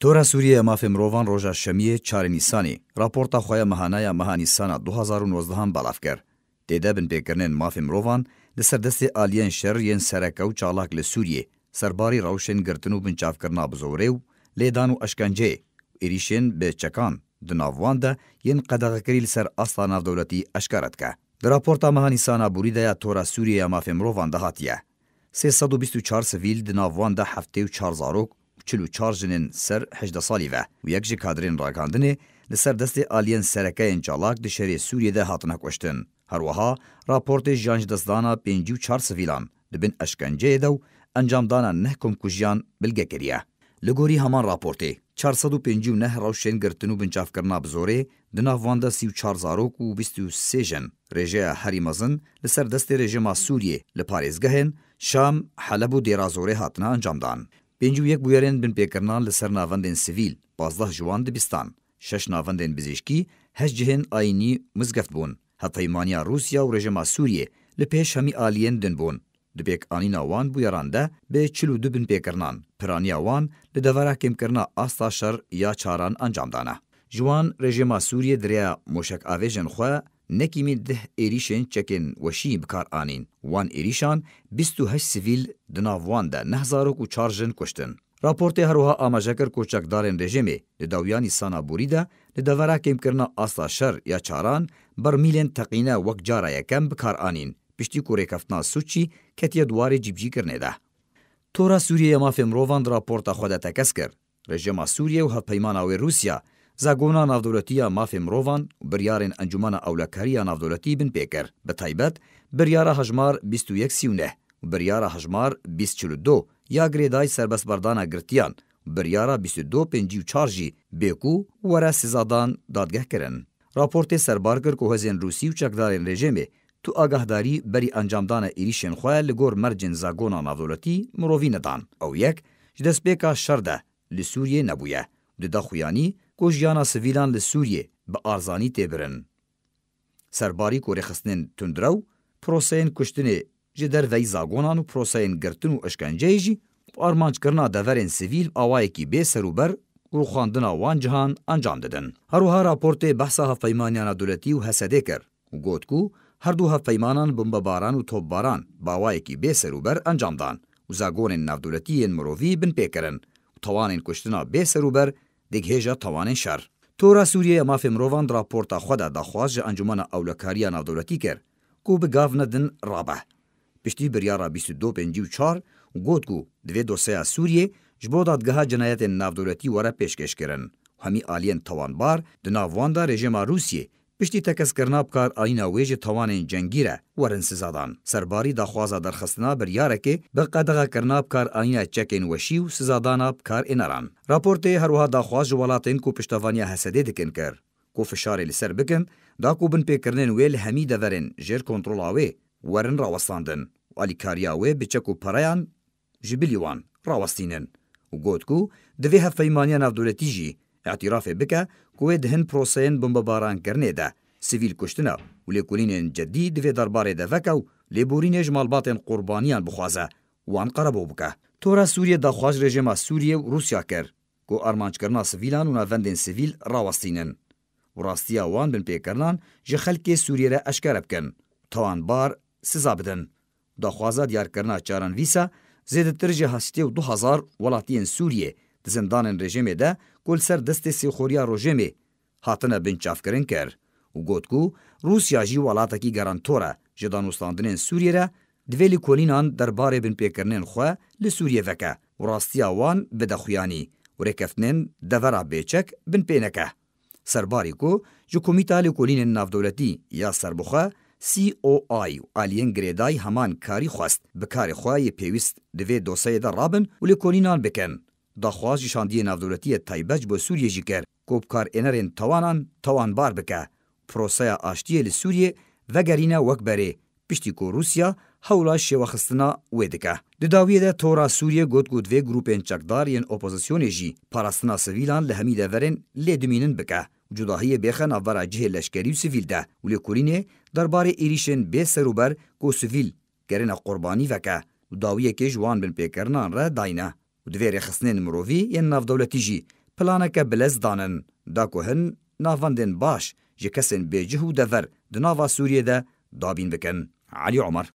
تورا سوریه مافی مروان روژا شمیه 4 نیسانی راپورتا خواه مهانای مهانیسانا 2019 بلاف کر. دیده بن پیکرنین مافی مروان لسر دست آلیان شر ین سرکو چالاک لسوریه سرباری روشن گرتنو بن چاف کرنا بزوریو لیدانو اشکنجه ایریشن به چکان دناوان ده ین قدغ کریل سر اصلا ناف دولتی اشکارت که. در راپورتا مهانیسانا بوریده یا تورا سوریه مافی مروان ده هاتیه. 324 سویل دناوان ده 74 زاروک 44 جنین سر 18 سالی و یک جی کادرین راگاندنه لسر دست آلین سرکه انچالاک ده شهر سوریه ده هاتنه کشتن. هروها راپورت جانج دستدانا 54 سویلان لبن اشکنجه دو انجام دانا نه کم کجیان بلگه کریه. لگوری همان راپورته 459 روشن گرتنو بنچاف کرنا بزوره دناوانده 34 زاروک و 23 جن رژه هریمازن لسر دست رژیما سوریه لپاریزگهن شام حلب و دیرازوره هاتنه انجام دان. 51 بویرین بن پیکرنان لسر ناوندین سیویل 12 جوان دبستان 6 ناوندین بزیشکی 8 جهن آینی مزگفت بون. هفیمانیا روسیا و رژیما سوریه لپیش همی آلین دن بون. دبیک آنینا وان بویرانده به 42 بن پیکرنان پرانیا وان لدواره کم کرنا آستا شر یا چاران انجام دانه. جوان رژیما سوریه دریا موشک آویجن خواه نکیمی ده ایریشن چکن وشی بکار آنین. وان ایریشان 28 سیویل دناوان ده 9004 جن کشتن. راپورت هروها آماجکر کوچکدارن رژیمه لداویانی سانا بوریده لدواره کم کرنا آستا شر یا چاران برمیلین تقینه وک جارا یکم بکار آنین. پشتی کوره کفتنا سوچی کتیه دواره جیبجی کرنه ده. تورا سوریه مافی مروان راپورتا خود تکس کر. رژیما سوریه و هفیماناوی روسیا زاگونا نافدولتی مافی مروان بریارن انجمن اولکاری نافدولتی بن پیکر. به تایبت بریاره هجمار 2139 و بریاره هجمار 2042 یا گریدای سربست بردانا گرتیان بریاره 2254 جی بیکو وره سزادان دادگه کرن. راپورت سربارگر که هزین روسی و چکدارن رژیمه تو آگاهداری بری انجامدان ایریشن خواه لگور مرجن زاگونا نافدولتی مروی ندان. او یک جدس بیکا شرده لسوریه نبویه. ددا خویانی کوژیانا سویلان لسوریه به آرزانی تیبرن. سرباری کوری خستنین تندرو پروسین کشتنه جدر وی زاگونان و پروسین گرتن و اشکنجه جی و آرمانج کرنا دورین سویل آوائی کی بی سروبر رو خواندنا وان جهان انجام دادن. هروها راپورت بحثا هفیمانیان دولتی و حسده کر و گوت کو هر دو هفیمانان بمباران و توبباران باوائی کی بی سروبر انجام دان و زاگون نافدولتی مروی بن پیکرن و توانین کشتنا بی سروبر دیگهجا توانین شر. تورا سوریه مافی مروان راپورتا خود داخواز انجمن اولکاری نافدولتی کر کو به گاو ندن رابه. پشتی بریارا 2254 و گوت کو دوی دوسیا سوریه جبو دادگاه جنایت نافدولتی وره پیشکش کرن. همی آلین توانبار دناواندا رژیما روسیه پشتی تکس کرنا بکار آینا ویج توانین جنگیره ورن سزادان. سرباری داخوازا درخستنا بریاره که بقدغه کرنا بکار آینا چکین وشی و سزادانا بکار انران. راپورته هروها داخواز جوالاتین کو پشتوانیا حسده دکن کر. کو فشار لسر بکن دا کو بن پیکرنین ویل همی دورن جر کنترول آوه ورن راوستاندن. و الیکاریا وی بچکو پرایان جبلیوان راوستینن. و گوت کو دوی هفیمانیا نافدولتی جی اعتراف بکه کوه دهن پروسین بمباران کرنه ده سیویل کشتنا و لیکولین جدی دوی درباره ده وکاو لیبورین جمالباتن قربانیان بخوازه وان قربو بکه. تورا سوریه داخواز رژیما سوریه و روسیا کر کو ارمانج کرنا سویلان و ناوندین سیویل راوستینن و راستیا وان بن پیکرنان جه خلک سوریه را اشکار بکن توان بار سزا بدن. داخوازا دیار کرنا چاران ویسا زیدتر جه 2000 ولاتین سوریه زندان رژیم ده کل سر دست سیخوریا رژیم هاتنه بنچاف کرن کر و گوت کو روسیا جی ولاتا کی گارانتورا جدانوستاندنین سوریه را دویلی کولینان درباره بن پیکرنین خواه لسوریه وکه و راستیا وان بدخویانی و رکفتنین دورا بیچک بن پینکه. سرباری کو جو کمیتا لکولین نافدولتی یا سربخواه COI و آلین گریدای همان کاری خواست بکار خواه پیوست دوی دوسه در رابن و لکولینان بکن. داخواز جشاندی نافدولتی تایبج با سوریه جی کر کوبکار انرین توان بار بکه پروسه آشتی لسوریه و گرینه وک بره پشتی کو روسیا حولا شوخستنا ویدکه. دداویه ده تورا سوریه گوت و گروپین چکدار ین اپوزیسیون جی پاراستنا سویلان لهمی ده ورن لیدمینن بکه. جداهی بیخن افورا جه لشکری و سویل ده ولی کورینه درباره ایریشن بی سروبر کو سویل گرین قربانی وکه و داویه که جوان بن پیکرنان را داینه. و دوی رخصنین مروی ین نافدولتی جی planeke bilez danin da ku hin navandên baş ji kesên bêcih û dever di nava Sûriyê de dabîn bikin. Alî Omar.